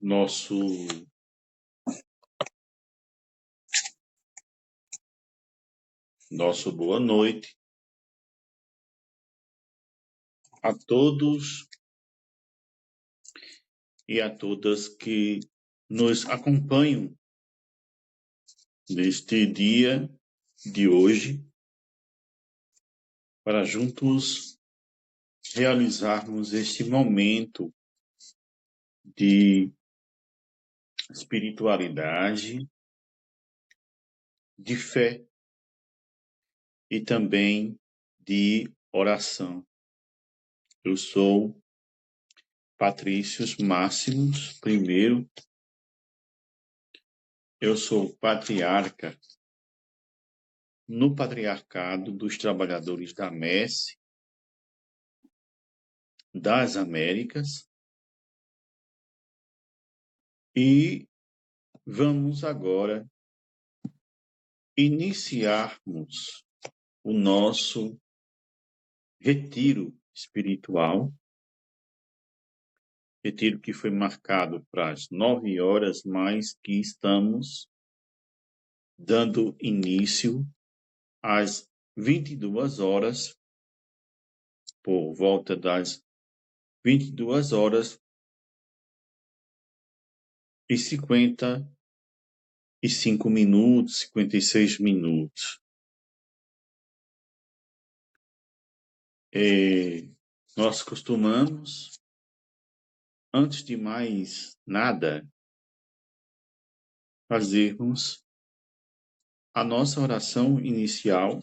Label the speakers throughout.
Speaker 1: nosso boa noite a todos e a todas que nos acompanham neste dia de hoje, para juntos realizarmos este momento de espiritualidade, de fé e também de oração. Eu sou Patrícios Máximos I. Eu sou patriarca no Patriarcado dos Trabalhadores da Messe das Américas e vamos agora iniciarmos o nosso retiro espiritual, retiro que foi marcado para as 9 horas, mas que estamos dando início às 22 horas, por volta das 22 horas e 55 minutos, 56 minutos. Nós costumamos, antes de mais nada, fazermos a nossa oração inicial.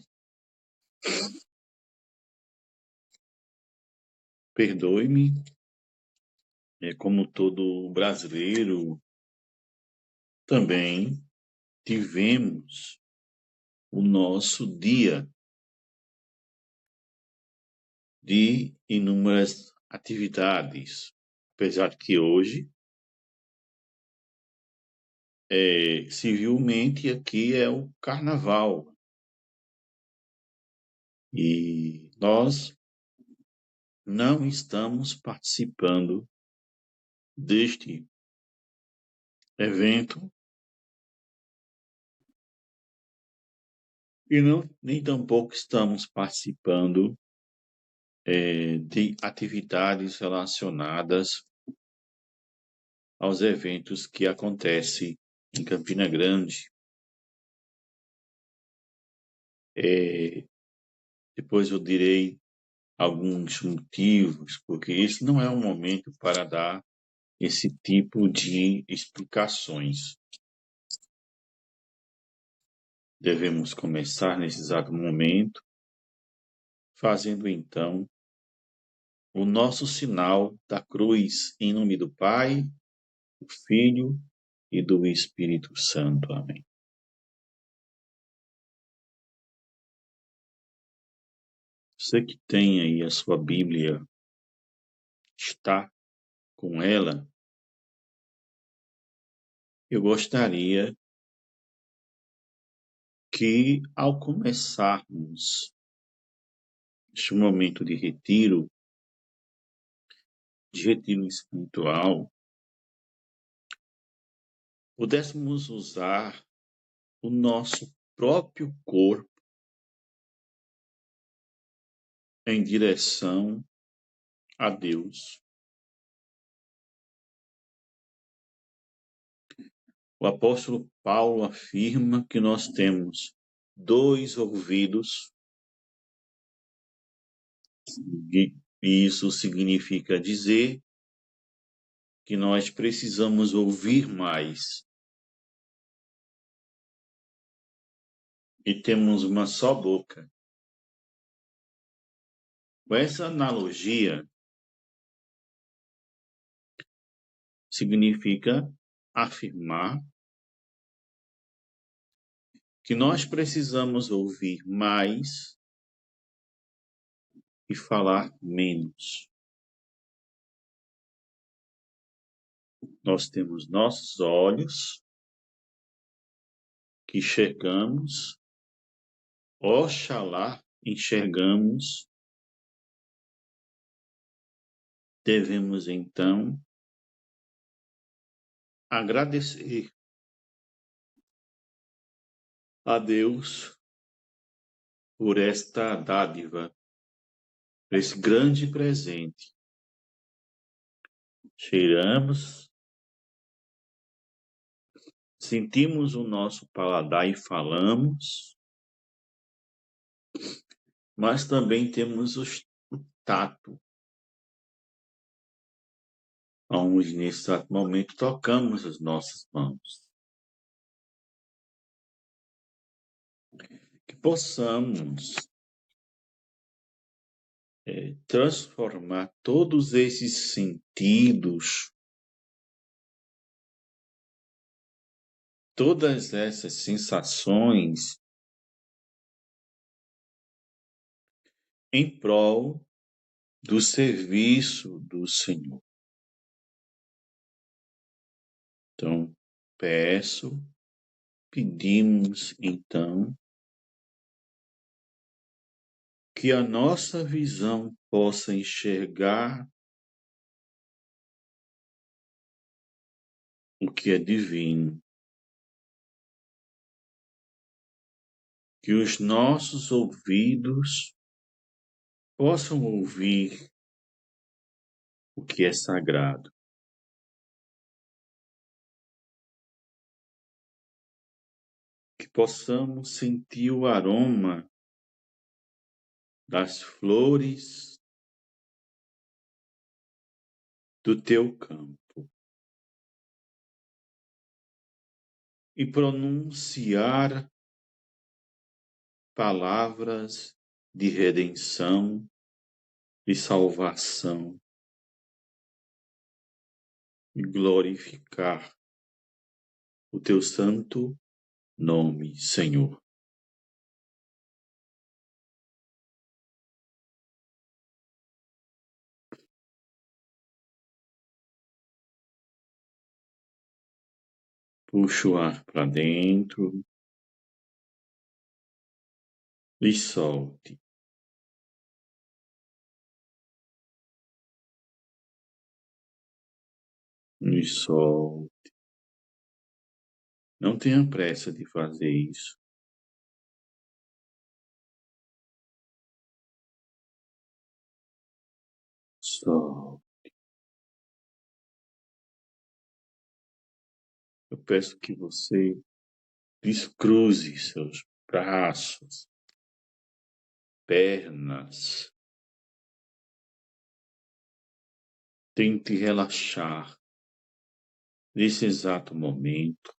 Speaker 1: Perdoe-me, como todo brasileiro, também tivemos o nosso dia de inúmeras atividades, apesar de que hoje, civilmente, aqui é o carnaval. E nós não estamos participando deste evento e nem tampouco estamos participando de atividades relacionadas aos eventos que acontecem em Campina Grande. Depois eu direi alguns motivos, porque esse não é um momento para dar esse tipo de explicações. Devemos começar nesse exato momento, fazendo então o nosso sinal da cruz, em nome do Pai, do Filho e do Espírito Santo. Amém. Você que tem aí a sua Bíblia, está com ela, eu gostaria que, ao começarmos este momento de retiro espiritual, pudéssemos usar o nosso próprio corpo em direção a Deus. O apóstolo Paulo afirma que nós temos 2 ouvidos, e isso significa dizer que nós precisamos ouvir mais. E temos uma só boca. Com essa analogia, significa afirmar que nós precisamos ouvir mais e falar menos. Nós temos nossos olhos que enxergamos, oxalá enxergamos devemos então agradecer a Deus por esta dádiva, por esse grande presente. Cheiramos, sentimos o nosso paladar e falamos, mas também temos o tato, onde nesse exato momento tocamos as nossas mãos. Que possamos transformar todos esses sentidos, todas essas sensações em prol do serviço do Senhor. Então, pedimos então que a nossa visão possa enxergar o que é divino, que os nossos ouvidos possam ouvir o que é sagrado, que possamos sentir o aroma das flores do teu campo e pronunciar palavras de redenção e salvação e glorificar o teu santo nome, Senhor. Puxa o ar para dentro e solte. E solte. Não tenha pressa de fazer isso. Solte. Eu peço que você descruze seus braços, pernas. Tente relaxar nesse exato momento.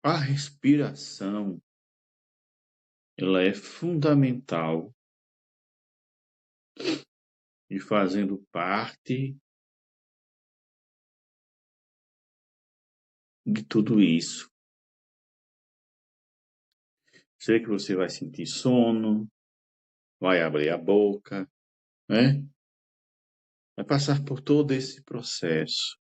Speaker 1: A respiração, ela é fundamental e fazendo parte de tudo isso. Sei que você vai sentir sono, vai abrir a boca, né? Vai passar por todo esse processo.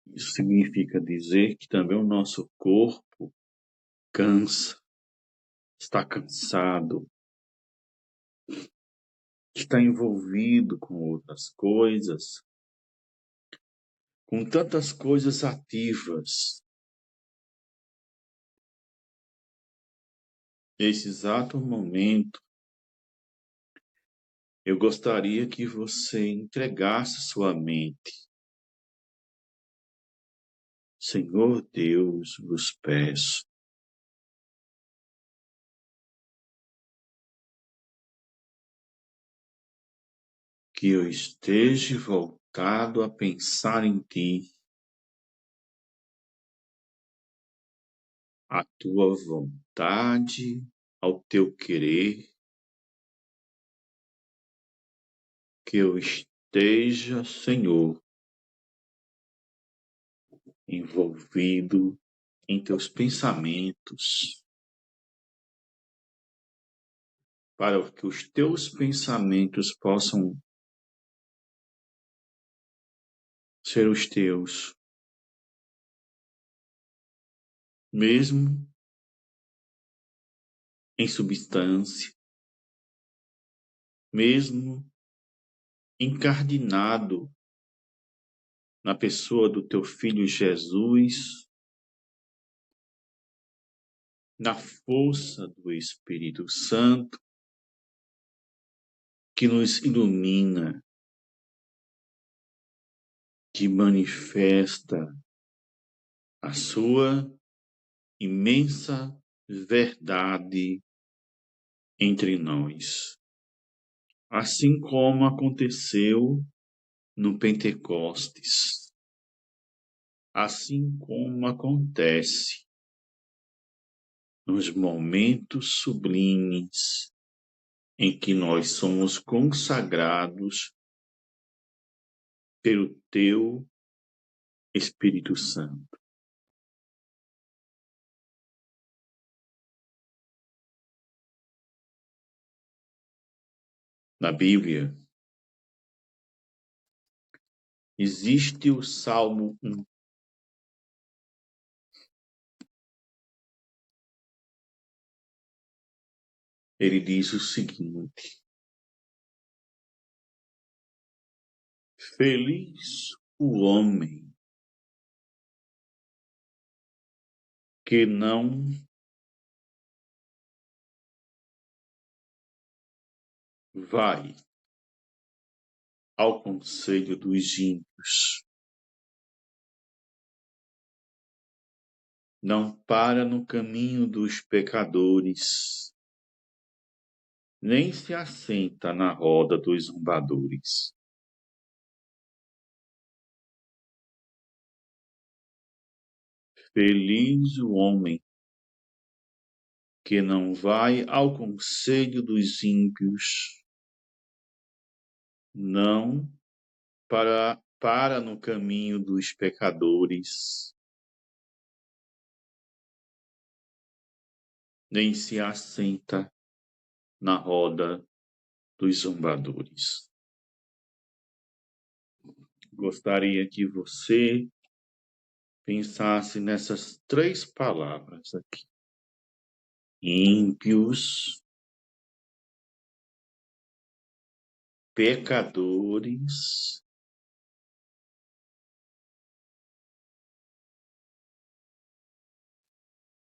Speaker 1: Isso significa dizer que também o nosso corpo cansa, está cansado, está envolvido com outras coisas, com tantas coisas ativas. Nesse exato momento, eu gostaria que você entregasse sua mente. Senhor Deus, vos peço que eu esteja voltado a pensar em Ti, a Tua vontade, ao Teu querer, que eu esteja, Senhor, envolvido em Teus pensamentos, para que os Teus pensamentos possam ser os Teus, mesmo em substância, mesmo encardinado na pessoa do teu Filho Jesus, na força do Espírito Santo, que nos ilumina, que manifesta a sua imensa verdade entre nós. Assim como aconteceu no Pentecostes, assim como acontece nos momentos sublimes em que nós somos consagrados pelo teu Espírito Santo. Na Bíblia, existe o Salmo 1. Ele diz o seguinte: Feliz o homem que não vai ao conselho dos ímpios, não para no caminho dos pecadores, nem se assenta na roda dos zombadores. Feliz o homem que não vai ao conselho dos ímpios, não para no caminho dos pecadores, nem se assenta na roda dos zombadores. Gostaria que você pensasse nessas 3 palavras aqui: ímpios, pecadores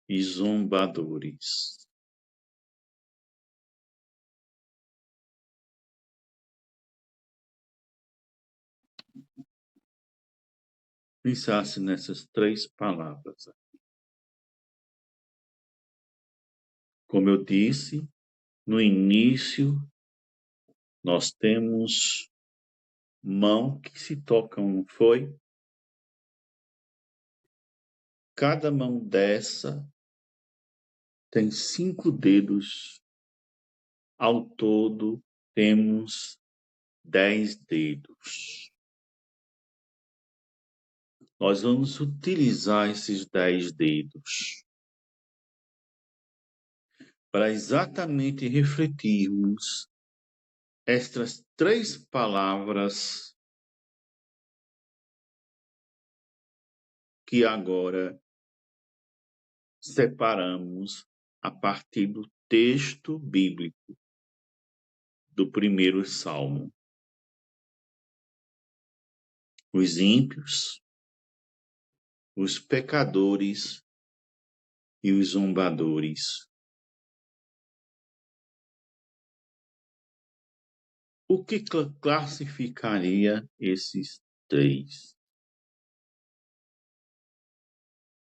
Speaker 1: e zombadores. Pensasse nessas 3 palavras. Como eu disse no início, nós temos mão que se tocam, não foi? Cada mão dessa tem 5 dedos. Ao todo, temos 10 dedos. Nós vamos utilizar esses 10 dedos para exatamente refletirmos estas 3 palavras que agora separamos a partir do texto bíblico do primeiro salmo. Os ímpios, os pecadores e os zombadores. O que classificaria esses 3?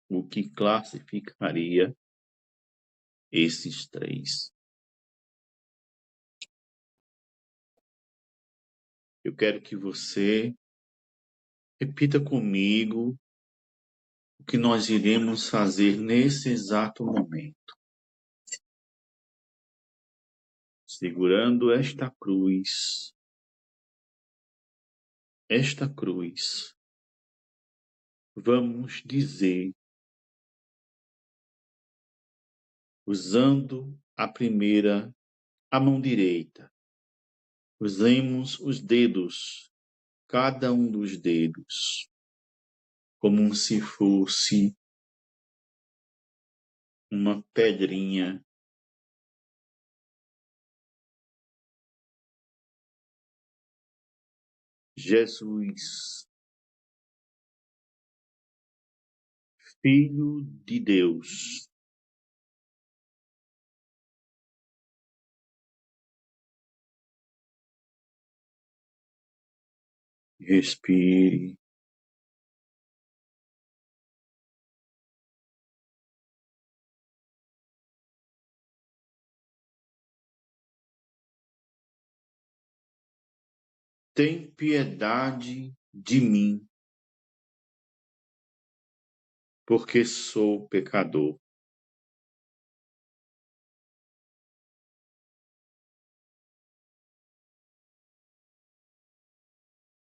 Speaker 1: O que classificaria esses 3? Eu quero que você repita comigo o que nós iremos fazer nesse exato momento. Segurando esta cruz, vamos dizer, usando a mão direita, usemos os dedos, cada um dos dedos, como se fosse uma pedrinha Jesus, Filho de Deus, respire. Tem piedade de mim, porque sou pecador.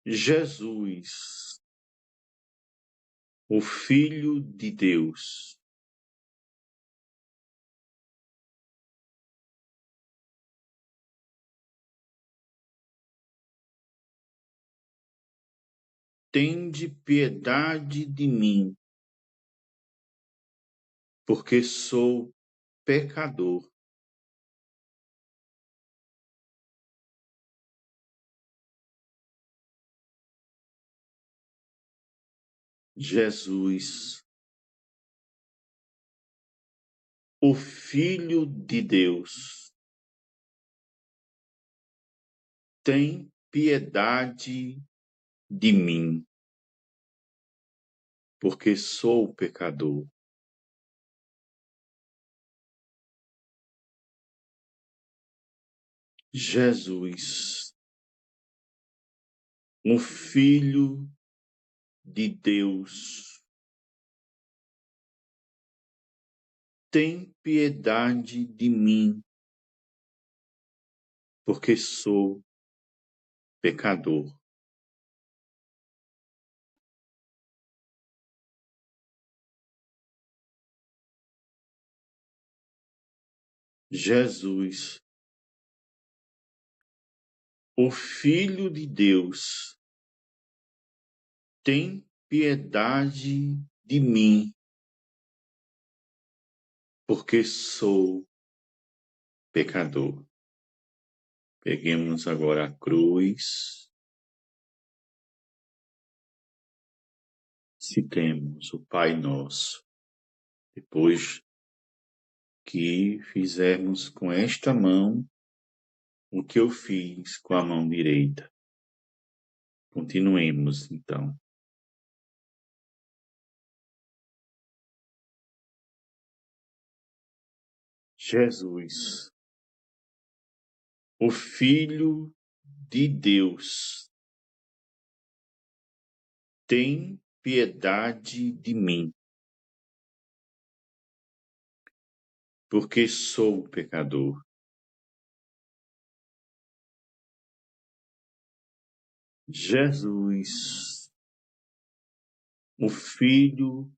Speaker 1: Jesus, o Filho de Deus, tende piedade de mim, porque sou pecador. Jesus, o Filho de Deus, tem piedade de mim, porque sou pecador. Jesus, o Filho de Deus, tem piedade de mim, porque sou pecador. Jesus, o Filho de Deus, tem piedade de mim, porque sou pecador. Peguemos agora a cruz. Citemos o Pai Nosso. Depois que fizermos com esta mão o que eu fiz com a mão direita. Continuemos, então. Jesus, o Filho de Deus, tem piedade de mim, porque sou pecador. Jesus, o Filho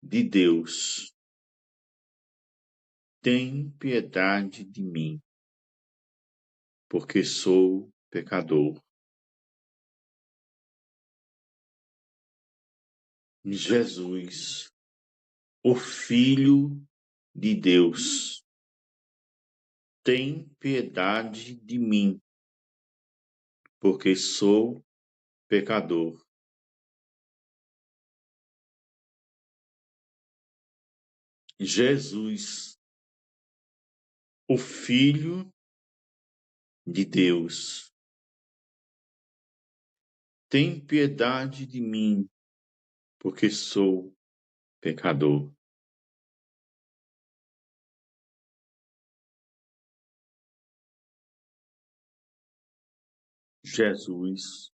Speaker 1: de Deus, tem piedade de mim, porque sou pecador. Jesus, o Filho de Deus, tem piedade de mim, porque sou pecador. Jesus, o Filho de Deus, tem piedade de mim, porque sou pecador. Jesus,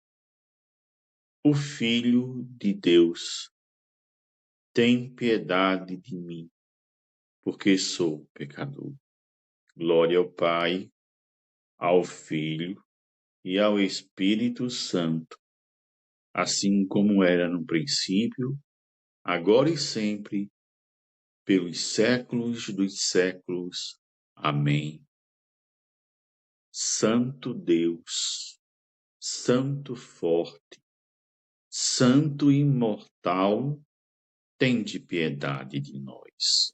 Speaker 1: o Filho de Deus, tem piedade de mim, porque sou pecador. Glória ao Pai, ao Filho e ao Espírito Santo, assim como era no princípio, agora e sempre, pelos séculos dos séculos. Amém. Santo Deus, Santo forte, Santo imortal, tende piedade de nós.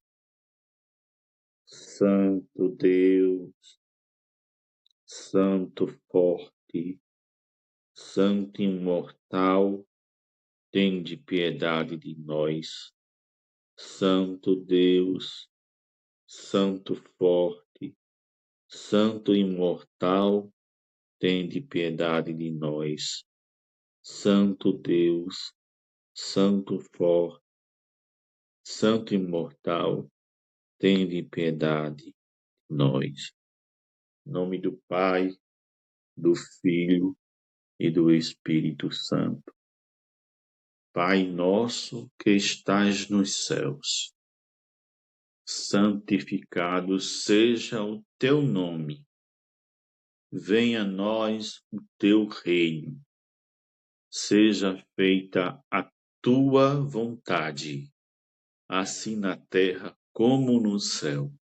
Speaker 1: Santo Deus, Santo forte, Santo imortal, tende piedade de nós. Santo Deus, Santo forte, Santo imortal, tende piedade de nós. Santo Deus, Santo forte, Santo imortal, tende piedade de nós. Em nome do Pai, do Filho e do Espírito Santo. Pai nosso que estás nos céus, santificado seja o teu nome. Venha a nós o teu reino. Seja feita a tua vontade, assim na terra como no céu.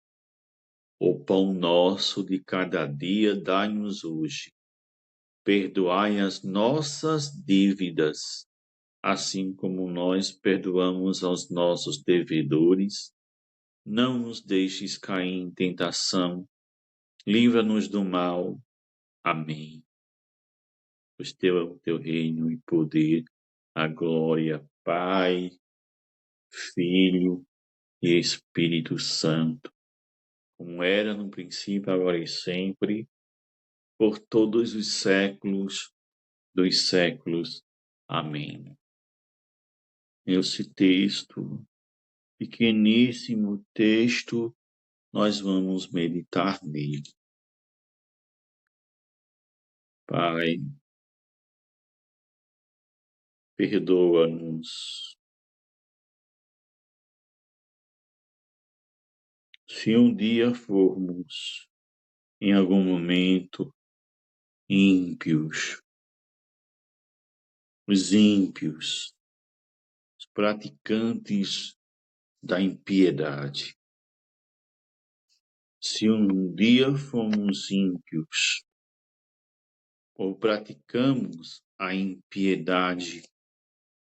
Speaker 1: O pão nosso de cada dia dai-nos hoje. Perdoai as nossas dívidas, assim como nós perdoamos aos nossos devedores. Não nos deixes cair em tentação, livra-nos do mal. Amém. Pois teu é o teu reino e poder, a glória, Pai, Filho e Espírito Santo, como era no princípio, agora e sempre, por todos os séculos dos séculos. Amém. Esse texto, pequeníssimo texto, nós vamos meditar nele. Pai, perdoa-nos. Se um dia formos, em algum momento, ímpios, os ímpios, os praticantes da impiedade. Se um dia fomos ímpios, ou praticamos a impiedade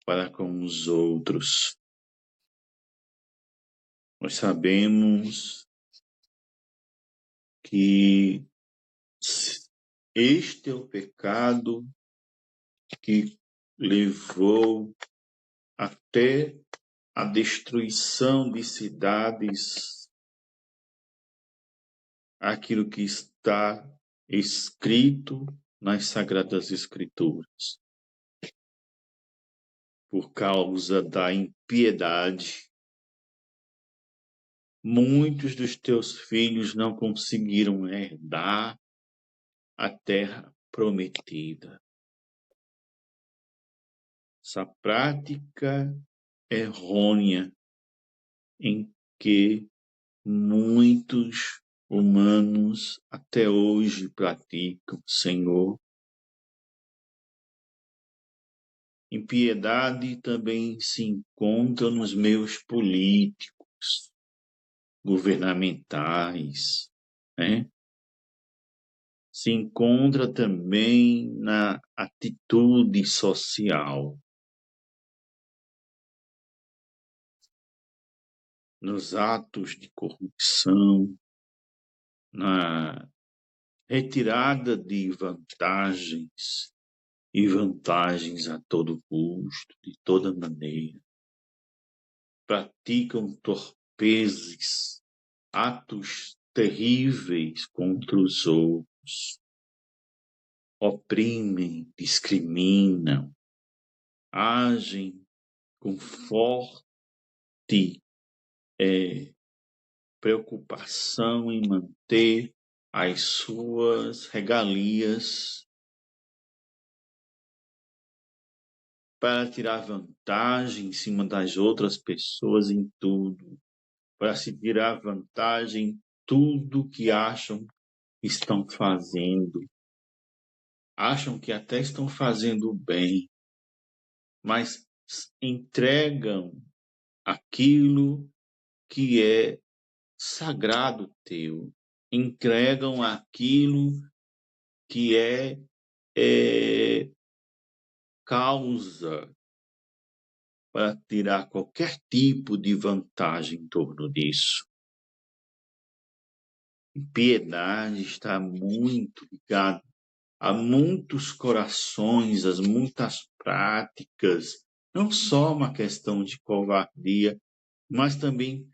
Speaker 1: para com os outros, nós sabemos que este é o pecado que levou até a destruição de cidades, aquilo que está escrito nas Sagradas Escrituras. Por causa da impiedade, muitos dos teus filhos não conseguiram herdar a terra prometida. Essa prática errônea em que muitos humanos até hoje praticam, Senhor. Impiedade também se encontra nos meios políticos, governamentais, né? Se encontra também na atitude social, nos atos de corrupção, na retirada de vantagens e vantagens a todo custo, de toda maneira. Praticam torpezes, atos terríveis contra os outros, oprimem, discriminam, agem com forte preocupação em manter as suas regalias para tirar vantagem em cima das outras pessoas em tudo, para se tirar vantagem em tudo que acham que estão fazendo. Acham que até estão fazendo bem, mas entregam aquilo que é sagrado teu, entregam aquilo que é causa para tirar qualquer tipo de vantagem em torno disso. Piedade está muito ligada a muitos corações, a muitas práticas, não só uma questão de covardia, mas também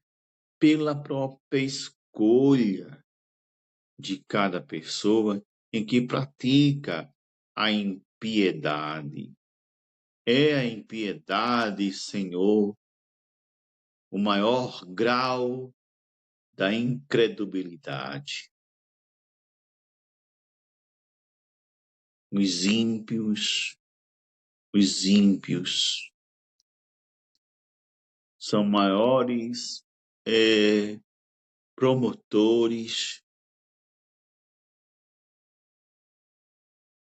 Speaker 1: pela própria escolha de cada pessoa em que pratica a impiedade. É a impiedade, Senhor, o maior grau da incredulidade. Os ímpios são maiores promotores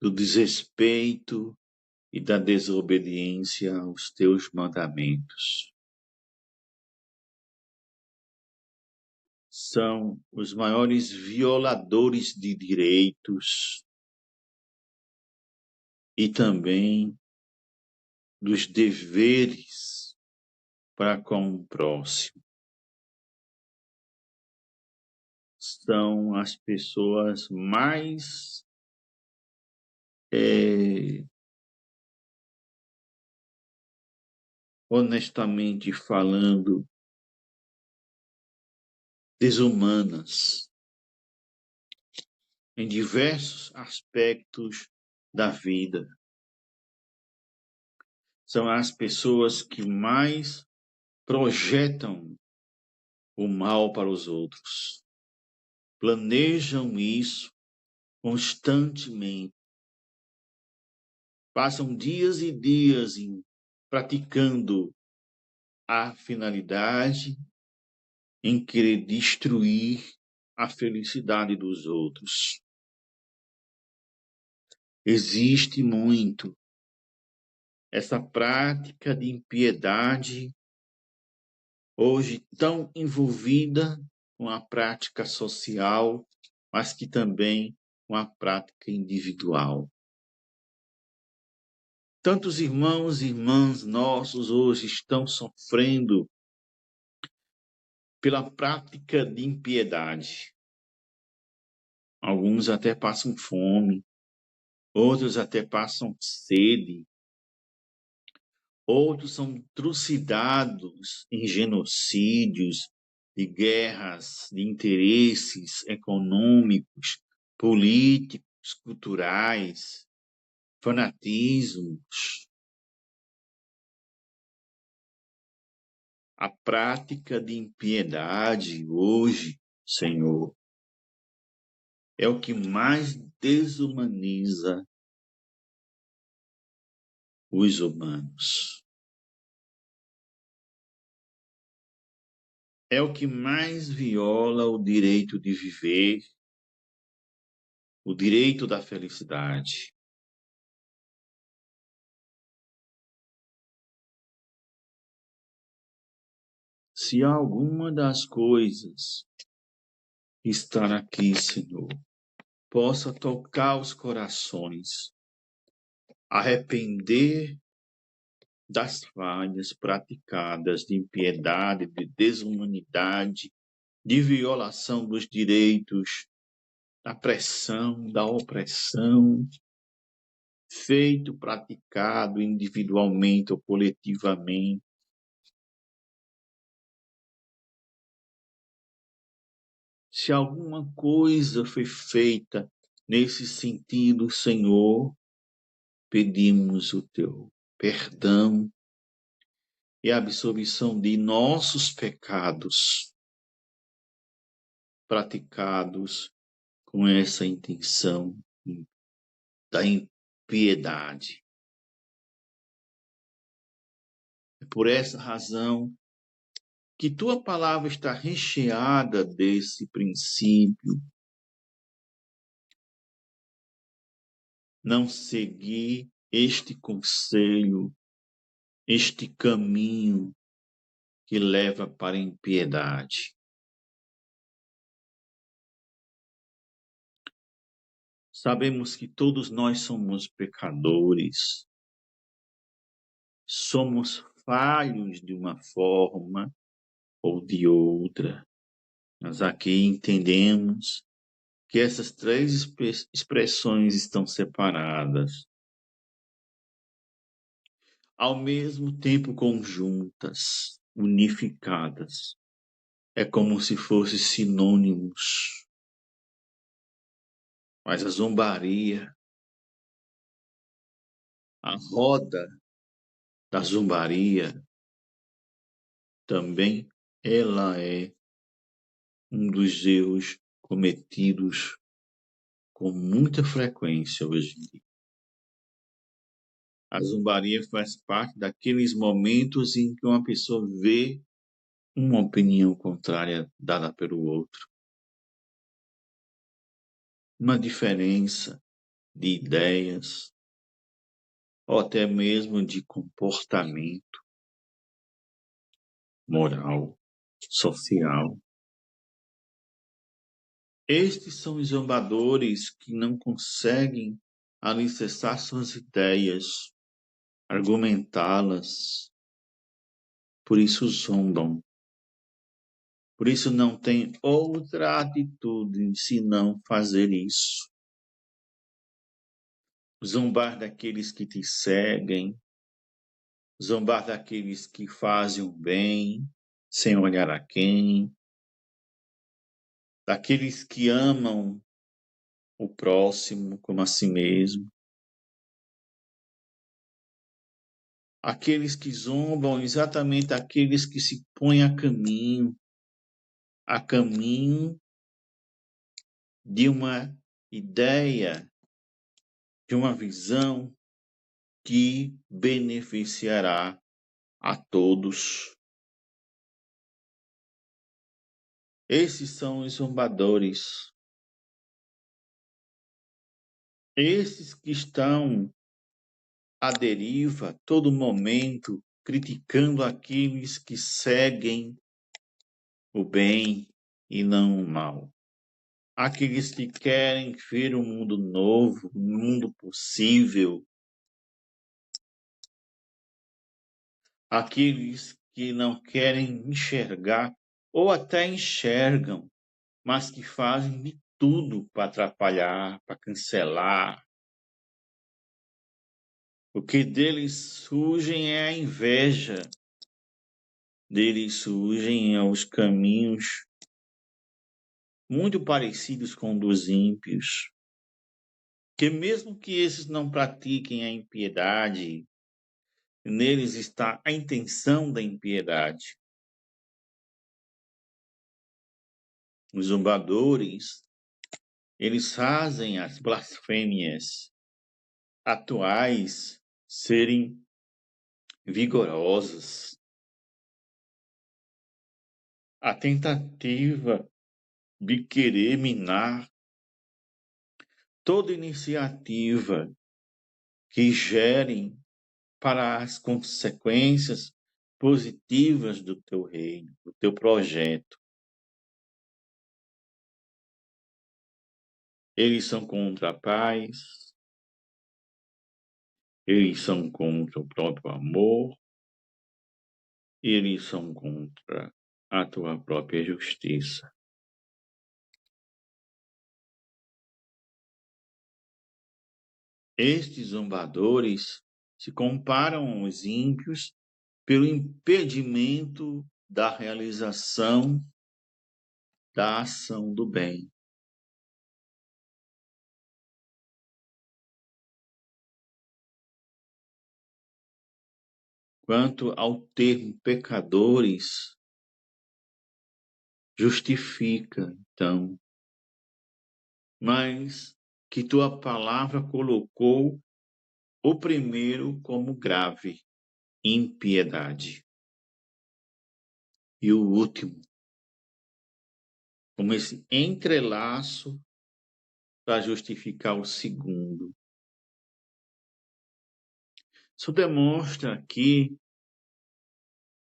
Speaker 1: do desrespeito e da desobediência aos teus mandamentos. São os maiores violadores de direitos e também dos deveres para com o próximo. São as pessoas mais honestamente falando, desumanas em diversos aspectos da vida. São as pessoas que mais projetam o mal para os outros. Planejam isso constantemente. Passam dias e dias praticando a finalidade em querer destruir a felicidade dos outros. Existe muito essa prática de impiedade, hoje tão envolvida com a prática social, mas que também com a prática individual. Tantos irmãos e irmãs nossos hoje estão sofrendo pela prática de impiedade. Alguns até passam fome, outros até passam sede, outros são trucidados em genocídios, de guerras, de interesses econômicos, políticos, culturais, fanatismos. A prática de impiedade hoje, Senhor, é o que mais desumaniza os humanos. É o que mais viola o direito de viver, o direito da felicidade. Se alguma das coisas que estão aqui, Senhor, possa tocar os corações, arrepender das falhas praticadas de impiedade, de desumanidade, de violação dos direitos, da pressão, da opressão, feito, praticado individualmente ou coletivamente. Se alguma coisa foi feita nesse sentido, Senhor, pedimos o teu perdão e absolvição de nossos pecados praticados com essa intenção da impiedade. É por essa razão que tua palavra está recheada desse princípio. Não seguir este conselho, este caminho que leva para a impiedade. Sabemos que todos nós somos pecadores, somos falhos de uma forma ou de outra. Nós aqui entendemos que essas três expressões estão separadas, ao mesmo tempo conjuntas, unificadas. É como se fossem sinônimos. Mas a zombaria, a roda da zombaria, também ela é um dos erros cometidos com muita frequência hoje em dia. A zombaria faz parte daqueles momentos em que uma pessoa vê uma opinião contrária dada pelo outro, uma diferença de ideias ou até mesmo de comportamento moral, social. Estes são os zombadores que não conseguem alicerçar suas ideias, argumentá-las, por isso zombam. Por isso não tem outra atitude senão fazer isso. Zombar daqueles que te seguem, zombar daqueles que fazem o bem, sem olhar a quem, daqueles que amam o próximo como a si mesmo, aqueles que zombam exatamente aqueles que se põem a caminho de uma ideia, de uma visão que beneficiará a todos. Esses são os zombadores. Esses que estão à deriva, todo momento, criticando aqueles que seguem o bem e não o mal. Aqueles que querem ver um mundo novo, um mundo possível. Aqueles que não querem enxergar, ou até enxergam, mas que fazem de tudo para atrapalhar, para cancelar. O que deles surgem é a inveja, deles surgem os caminhos muito parecidos com dos ímpios, que mesmo que esses não pratiquem a impiedade, neles está a intenção da impiedade. Os zombadores, eles fazem as blasfêmias atuais serem vigorosas. A tentativa de querer minar toda iniciativa que gere para as consequências positivas do teu reino, do teu projeto. Eles são contra a paz, eles são contra o próprio amor, eles são contra a tua própria justiça. Estes zombadores se comparam aos ímpios pelo impedimento da realização da ação do bem. Quanto ao termo pecadores, justifica, então, mas que tua palavra colocou o primeiro como grave, impiedade, e o último como esse entrelaço para justificar o segundo. Isso demonstra aqui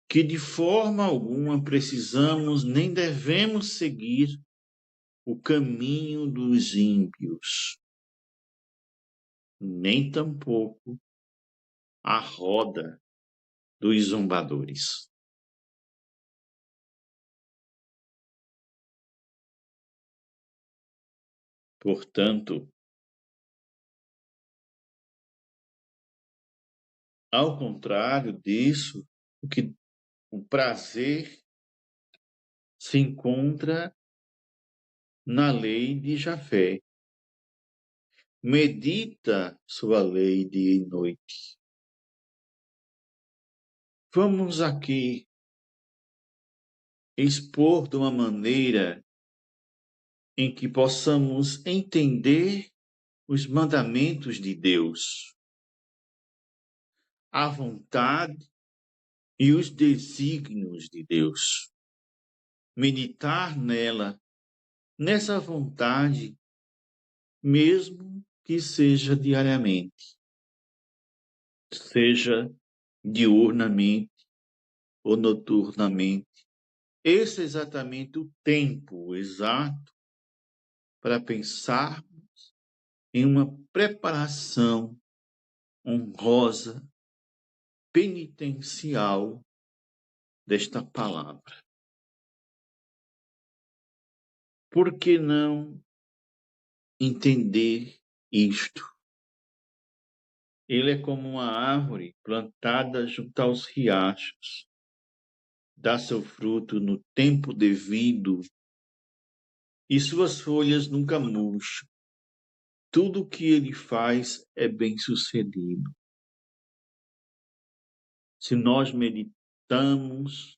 Speaker 1: que de forma alguma precisamos nem devemos seguir o caminho dos ímpios, nem tampouco a roda dos zombadores. Portanto, ao contrário disso, o prazer se encontra na lei de Jafé. Medita sua lei dia e noite. Vamos aqui expor de uma maneira em que possamos entender os mandamentos de Deus, a vontade e os desígnios de Deus. Meditar nessa vontade, mesmo que seja diariamente, seja diurnamente ou noturnamente. Esse é exatamente o tempo exato para pensar em uma preparação honrosa, penitencial desta palavra. Por que não entender isto? Ele é como uma árvore plantada junto aos riachos, dá seu fruto no tempo devido e suas folhas nunca murcham. Tudo o que ele faz é bem-sucedido. Se nós meditamos,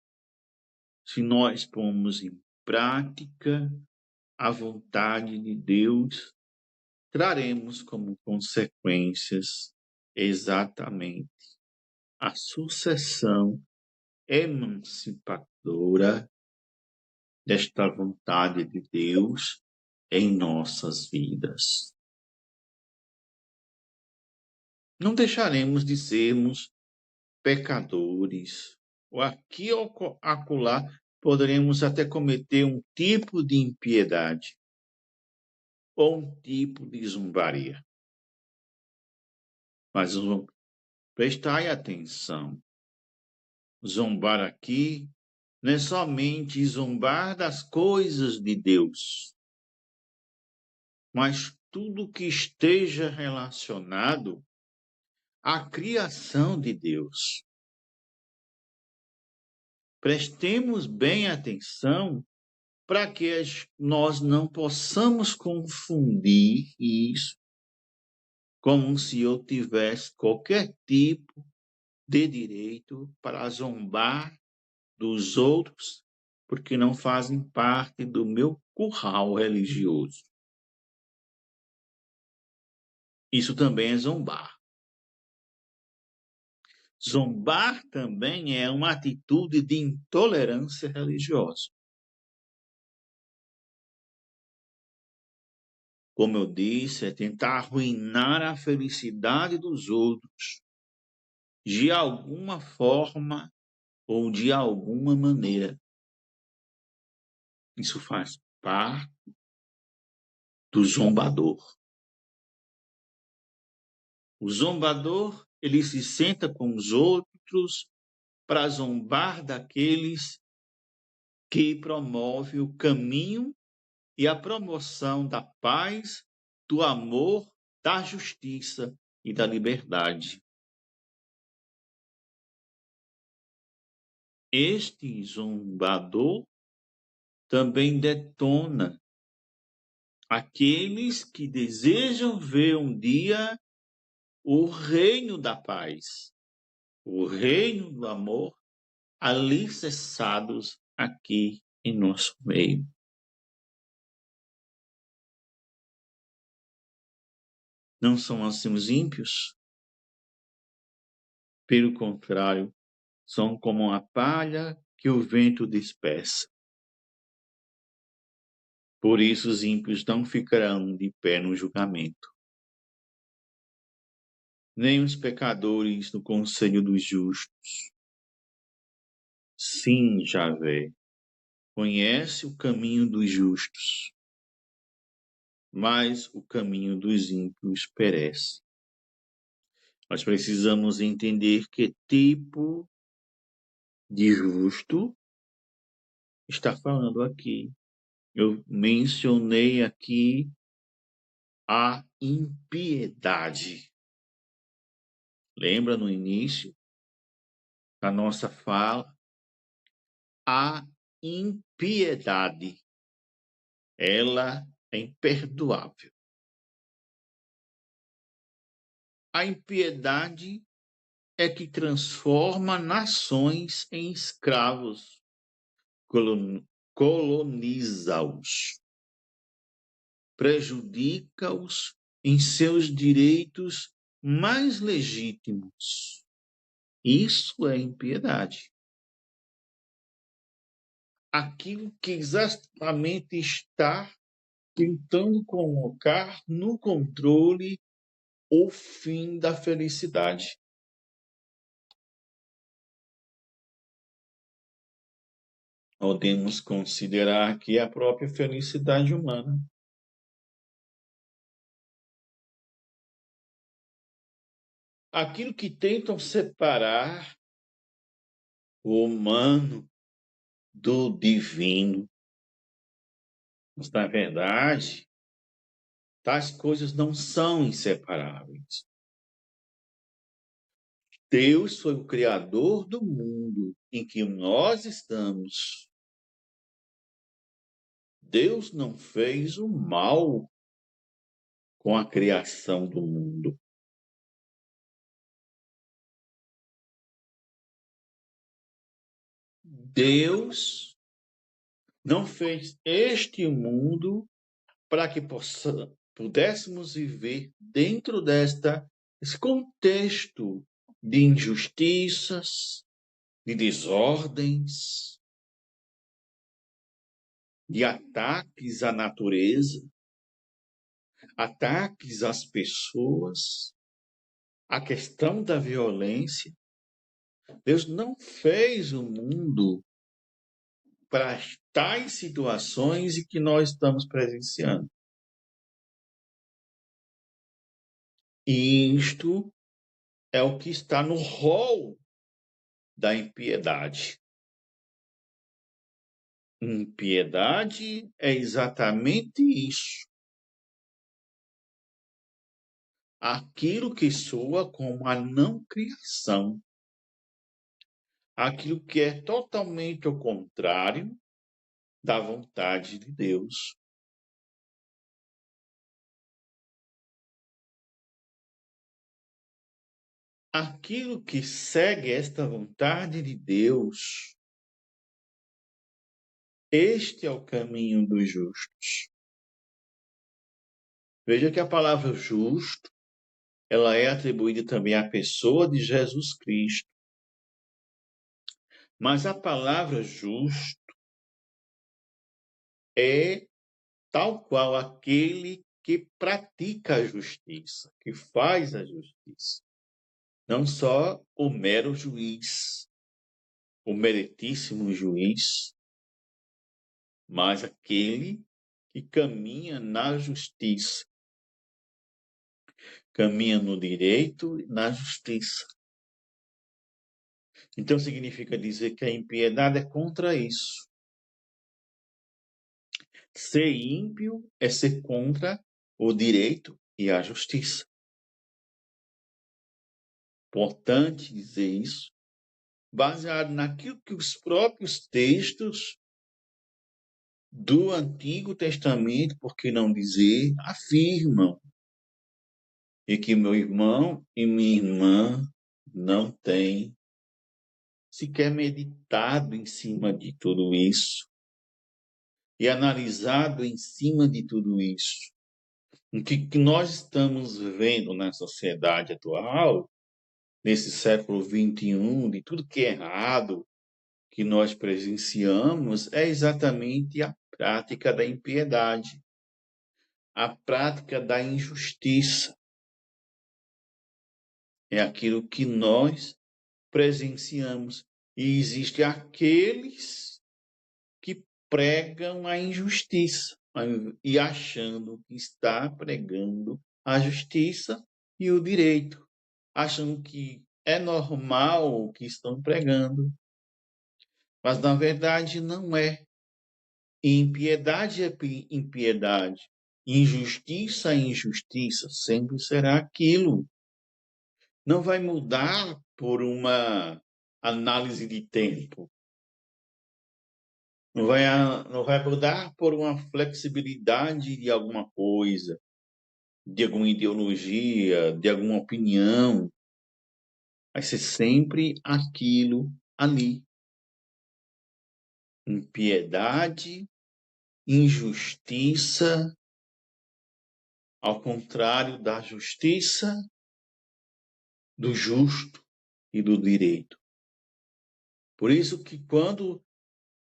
Speaker 1: se nós pomos em prática a vontade de Deus, traremos como consequências exatamente a sucessão emancipadora desta vontade de Deus em nossas vidas. Não deixaremos de sermos pecadores, ou aqui ou acolá poderemos até cometer um tipo de impiedade ou um tipo de zombaria. Mas prestai atenção, zombar aqui não é somente zombar das coisas de Deus, mas tudo que esteja relacionado à criação de Deus. Prestemos bem atenção para que nós não possamos confundir isso como se eu tivesse qualquer tipo de direito para zombar dos outros, porque não fazem parte do meu curral religioso. Isso também é zombar. Zombar também é uma atitude de intolerância religiosa. Como eu disse, é tentar arruinar a felicidade dos outros de alguma forma ou de alguma maneira. Isso faz parte do zombador. O zombador, ele se senta com os outros para zombar daqueles que promove o caminho e a promoção da paz, do amor, da justiça e da liberdade. Este zombador também detona aqueles que desejam ver um dia o reino da paz, o reino do amor, alicerçados aqui em nosso meio. Não são assim os ímpios? Pelo contrário, são como a palha que o vento dispersa. Por isso os ímpios não ficarão de pé no julgamento, nem os pecadores no conselho dos justos. Sim, Javé, conhece o caminho dos justos, mas o caminho dos ímpios perece. Nós precisamos entender que tipo de justo está falando aqui. Eu mencionei aqui a impiedade. Lembra no início da nossa fala? A impiedade, ela é imperdoável. A impiedade é que transforma nações em escravos, coloniza-os, prejudica-os em seus direitos mais legítimos. Isso é impiedade. Aquilo que exatamente está tentando colocar no controle o fim da felicidade. Podemos considerar aqui a própria felicidade humana. Aquilo que tentam separar o humano do divino. Mas, na verdade, tais coisas não são inseparáveis. Deus foi o criador do mundo em que nós estamos. Deus não fez o mal com a criação do mundo. Deus não fez este mundo para que pudéssemos viver dentro desse contexto de injustiças, de desordens, de ataques à natureza, ataques às pessoas, a questão da violência. Deus não fez o mundo para tais situações em que nós estamos presenciando. E isto é o que está no rol da impiedade. Impiedade é exatamente isso. Aquilo que soa como a não criação. Aquilo que é totalmente o contrário da vontade de Deus. Aquilo que segue esta vontade de Deus, este é o caminho dos justos. Veja que a palavra justo, ela é atribuída também à pessoa de Jesus Cristo. Mas a palavra justo é tal qual aquele que pratica a justiça, que faz a justiça. Não só o mero juiz, o meritíssimo juiz, mas aquele que caminha na justiça, caminha no direito e na justiça. Então significa dizer que a impiedade é contra isso. Ser ímpio é ser contra o direito e a justiça. Importante dizer isso, baseado naquilo que os próprios textos do Antigo Testamento, por que não dizer, afirmam. E que meu irmão e minha irmã não têm sequer meditado em cima de tudo isso e analisado em cima de tudo isso. O que nós estamos vendo na sociedade atual, nesse século XXI, de tudo que é errado que nós presenciamos, é exatamente a prática da impiedade, a prática da injustiça. É aquilo que nós presenciamos. E existem aqueles que pregam a injustiça e achando que está pregando a justiça e o direito, achando que é normal o que estão pregando, mas na verdade não é. Impiedade é impiedade Injustiça, injustiça, sempre será aquilo. Não vai mudar por uma análise de tempo. Não vai mudar por uma flexibilidade de alguma coisa, de alguma ideologia, de alguma opinião. Vai ser sempre aquilo ali. Impiedade, injustiça, ao contrário da justiça, do justo e do direito. Por isso que quando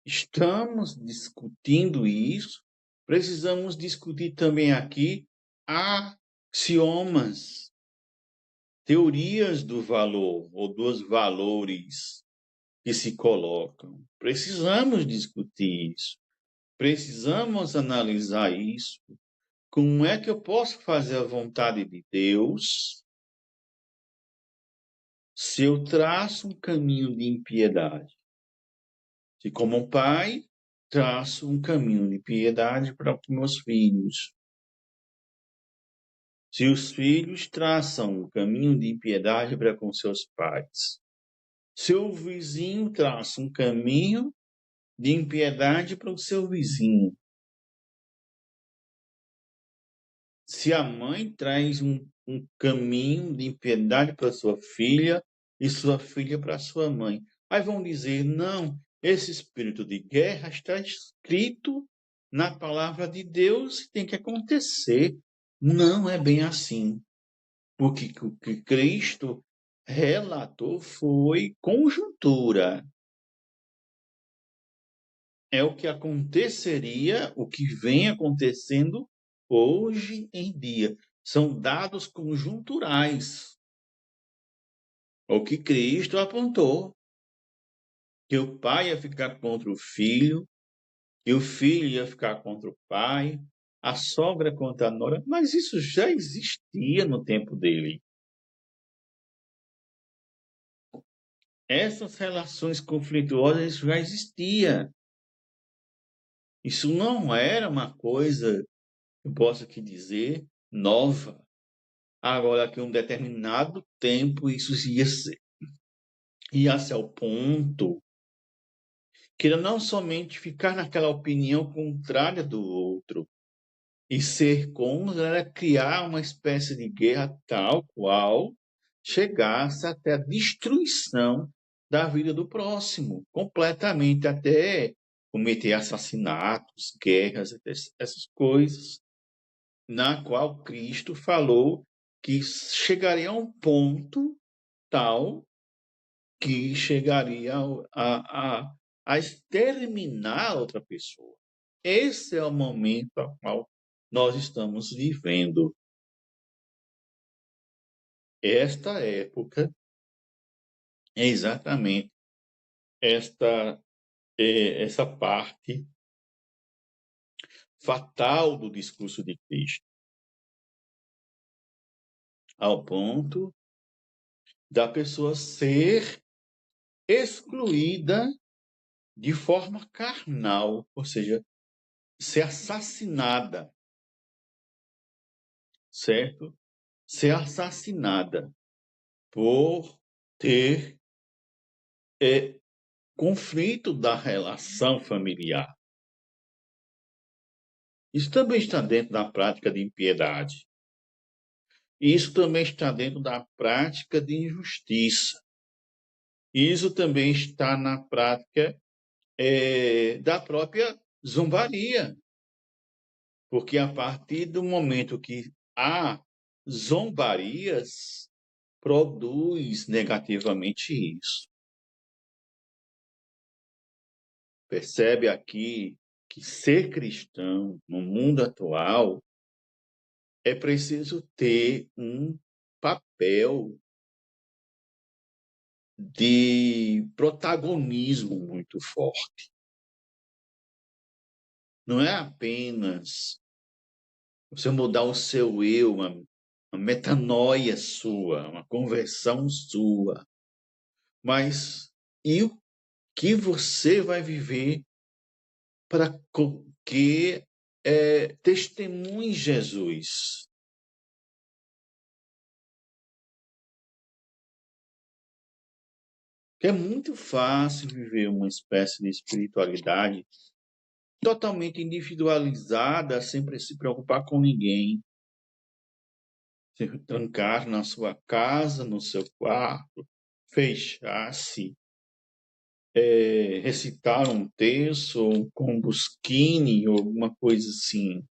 Speaker 1: estamos discutindo isso, precisamos discutir também aqui axiomas, teorias do valor ou dos valores que se colocam. Precisamos discutir isso. Precisamos analisar isso. Como é que eu posso fazer a vontade de Deus se eu traço um caminho de impiedade? Se, como pai, traço um caminho de piedade para os meus filhos. Se os filhos traçam um caminho de impiedade para com seus pais. Se o vizinho traça um caminho de impiedade para o seu vizinho. Se a mãe traz um caminho de impiedade para sua filha e sua filha para sua mãe. Aí vão dizer, não, esse espírito de guerra está escrito na palavra de Deus e tem que acontecer. Não é bem assim. Porque o que Cristo relatou foi conjuntura. É o que aconteceria, o que vem acontecendo hoje em dia. São dados conjunturais. O que Cristo apontou. Que o pai ia ficar contra o filho, que o filho ia ficar contra o pai, a sogra contra a nora. Mas isso já existia no tempo dele. Essas relações conflituosas já existiam. Isso não era uma coisa, eu posso aqui dizer, nova. Agora, que um determinado tempo isso ia-se ao ponto que não somente ficar naquela opinião contrária do outro e ser contra, era criar uma espécie de guerra tal qual chegasse até a destruição da vida do próximo, completamente, até cometer assassinatos, guerras, essas coisas, na qual Cristo falou que chegaria a um ponto tal que chegaria a exterminar outra pessoa. Esse é o momento ao qual nós estamos vivendo. Esta época é exatamente essa parte fatal do discurso de Cristo, ao ponto da pessoa ser excluída de forma carnal, ou seja, ser assassinada, certo? Ser assassinada por ter conflito da relação familiar. Isso também está dentro da prática de impiedade. Isso também está dentro da prática de injustiça. Isso também está na prática da própria zombaria. Porque a partir do momento que há zombarias, produz negativamente isso. Percebe aqui que ser cristão no mundo atual é preciso ter um papel de protagonismo muito forte. Não é apenas você mudar o seu eu, uma metanoia sua, uma conversão sua, mas e o que você vai viver para que testemunhe Jesus. Que é muito fácil viver uma espécie de espiritualidade totalmente individualizada, sem se preocupar com ninguém. Se trancar na sua casa, no seu quarto, fechar-se, recitar um texto, ou com busquine, ou alguma coisa assim.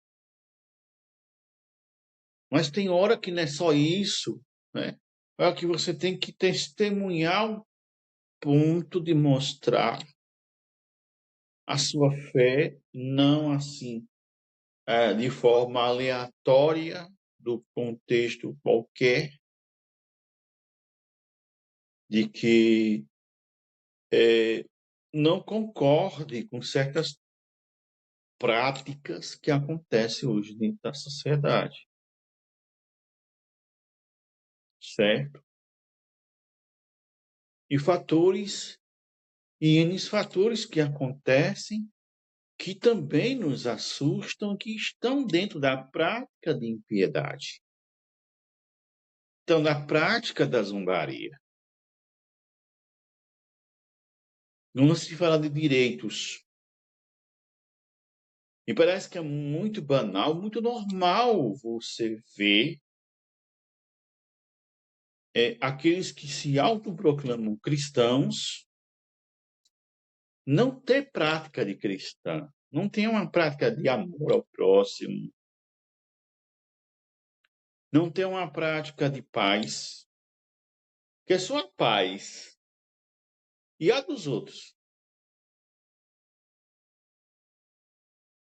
Speaker 1: Mas tem hora que não é só isso, né? É hora que você tem que testemunhar o ponto de mostrar a sua fé, não assim, de forma aleatória, do contexto qualquer, de que não concorde com certas práticas que acontecem hoje dentro da sociedade, certo? E N fatores que acontecem que também nos assustam, que estão dentro da prática de impiedade, estão na prática da zombaria. Não se fala de direitos. E parece que é muito banal, muito normal você ver aqueles que se autoproclamam cristãos não ter prática de cristã, não tem uma prática de amor ao próximo, não tem uma prática de paz, que é só a paz e a dos outros.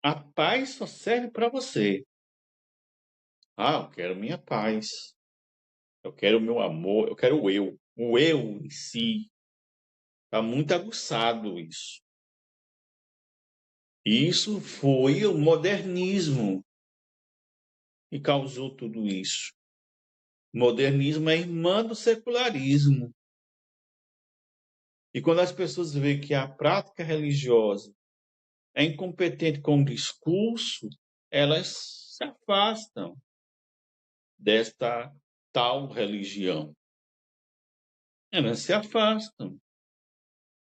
Speaker 1: A paz só serve para você. Eu quero minha paz, eu quero o meu amor, eu quero o eu em si. Está muito aguçado isso. Isso foi o modernismo que causou tudo isso. O modernismo é irmã do secularismo. E quando as pessoas veem que a prática religiosa é incompetente com o discurso, elas se afastam desta tal religião. Elas se afastam.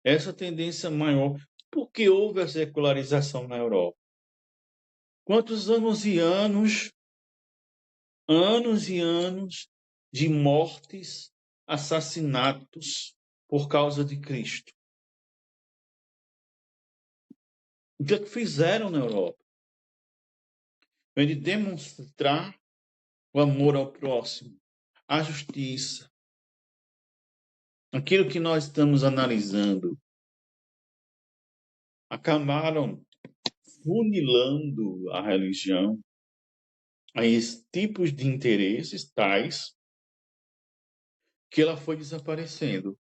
Speaker 1: Essa tendência maior. Por que houve a secularização na Europa? Quantos anos e anos de mortes, assassinatos por causa de Cristo? O que é que fizeram na Europa? De demonstrar o amor ao próximo, a justiça. Aquilo que nós estamos analisando, acabaram funilando a religião a esses tipos de interesses tais que ela foi desaparecendo.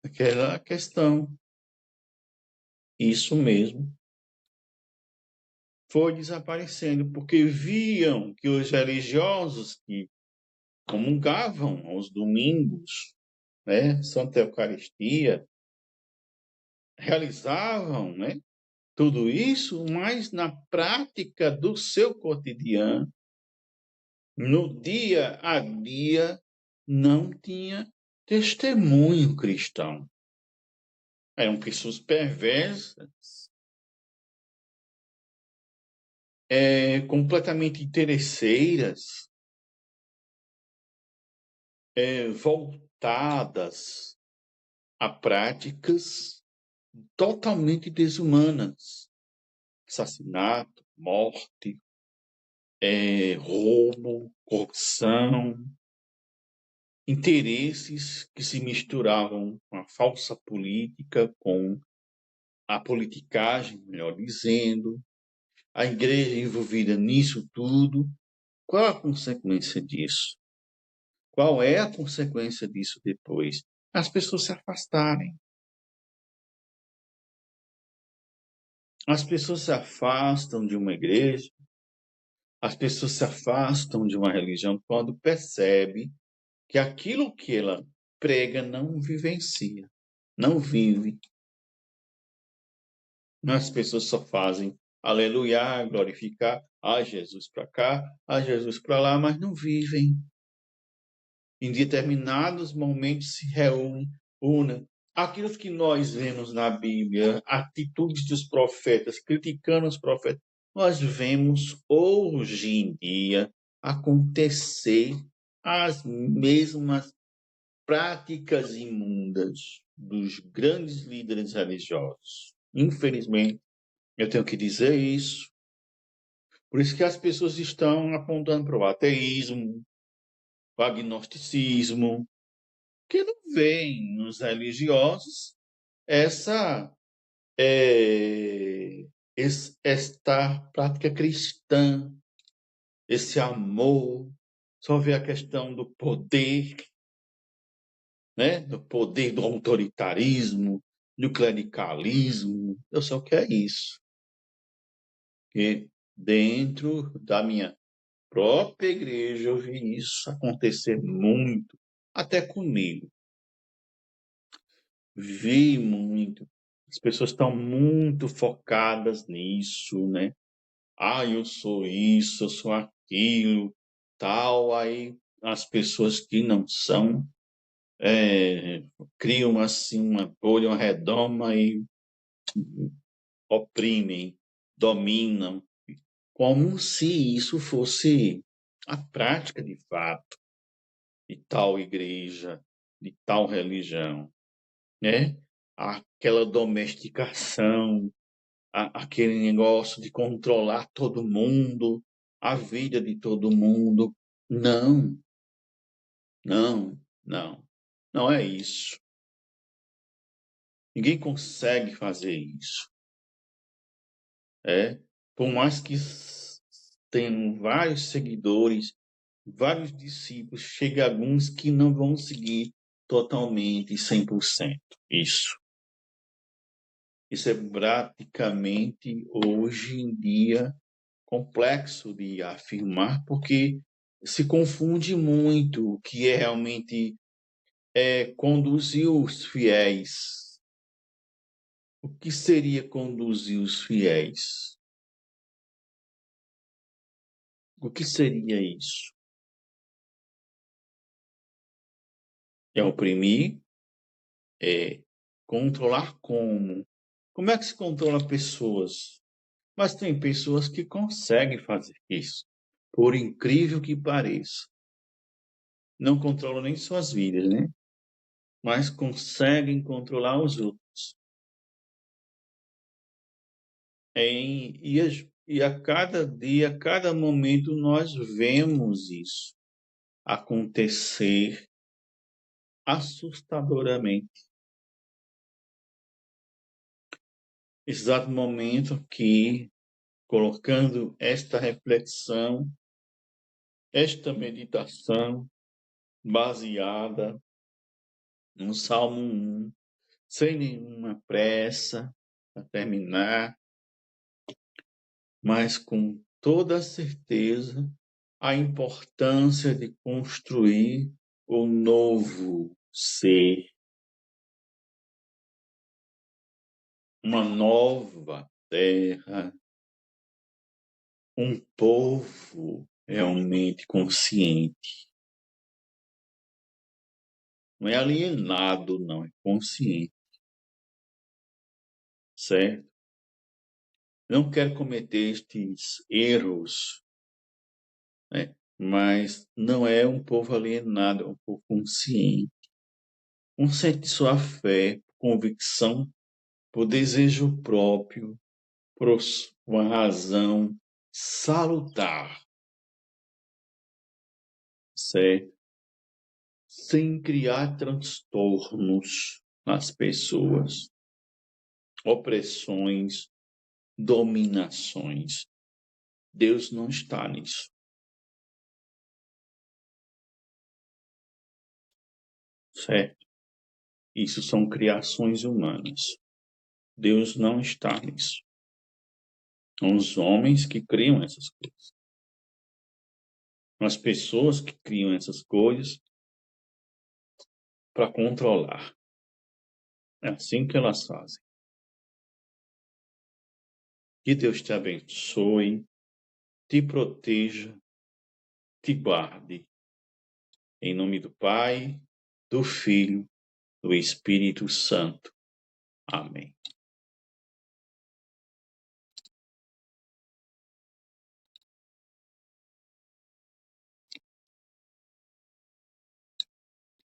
Speaker 1: Aquela questão. Isso mesmo. Foi desaparecendo, porque viam que os religiosos que comungavam aos domingos, né, Santa Eucaristia, realizavam, né, tudo isso, mas na prática do seu cotidiano, no dia a dia, não tinha testemunho cristão. Eram pessoas perversas, completamente interesseiras, voltadas a práticas totalmente desumanas. Assassinato, morte, roubo, corrupção, interesses que se misturavam com a falsa política, com a politicagem, melhor dizendo, a igreja envolvida nisso tudo. Qual a consequência disso? Qual é a consequência disso depois? As pessoas se afastarem. As pessoas se afastam de uma igreja, as pessoas se afastam de uma religião quando percebe que aquilo que ela prega não vivencia, não vive. As pessoas só fazem aleluia, glorificar, Jesus para cá, Jesus para lá, mas não vivem. Em determinados momentos se unem. Aquilo que nós vemos na Bíblia, atitudes dos profetas, criticando os profetas, nós vemos hoje em dia acontecer as mesmas práticas imundas dos grandes líderes religiosos. Infelizmente, eu tenho que dizer isso. Por isso que as pessoas estão apontando para o ateísmo, para o agnosticismo, que não veem nos religiosos essa esta prática cristã, esse amor, só vê a questão do poder, né? Do poder do autoritarismo, do clericalismo. Eu só quero isso. Que dentro da minha própria igreja eu vi isso acontecer muito, até comigo. Vi muito. As pessoas estão muito focadas nisso, né? Eu sou isso, eu sou aquilo, tal. Aí as pessoas que não são criam assim uma bolha, uma redoma e oprimem, dominam, como se isso fosse a prática de fato de tal igreja, de tal religião, né? Aquela domesticação, aquele negócio de controlar todo mundo, a vida de todo mundo. Não, não, não. Não é isso. Ninguém consegue fazer isso. Por mais que tenham vários seguidores, vários discípulos, chega alguns que não vão seguir totalmente 100%. Isso. Isso é praticamente hoje em dia complexo de afirmar, porque se confunde muito o que é realmente conduzir os fiéis. O que seria conduzir os fiéis? O que seria isso? É oprimir? É controlar como? Como é que se controla pessoas? Mas tem pessoas que conseguem fazer isso, por incrível que pareça. Não controlam nem suas vidas, né? Mas conseguem controlar os outros. E a cada dia, a cada momento, nós vemos isso acontecer assustadoramente. Exato momento que, colocando esta reflexão, esta meditação baseada no Salmo 1, sem nenhuma pressa para terminar, mas com toda a certeza a importância de construir o novo ser, uma nova terra, um povo realmente consciente. Não é alienado, não, é consciente, certo? Não quero cometer estes erros, né? Mas não é um povo alienado, é um povo consciente. Consciente de sua fé, convicção, por desejo próprio, por uma razão salutar, certo? Sem criar transtornos nas pessoas, opressões, dominações. Deus não está nisso, certo? Isso são criações humanas. Deus não está nisso. São os homens que criam essas coisas. São as pessoas que criam essas coisas para controlar. É assim que elas fazem. Que Deus te abençoe, te proteja, te guarde. Em nome do Pai, do Filho, do Espírito Santo. Amém.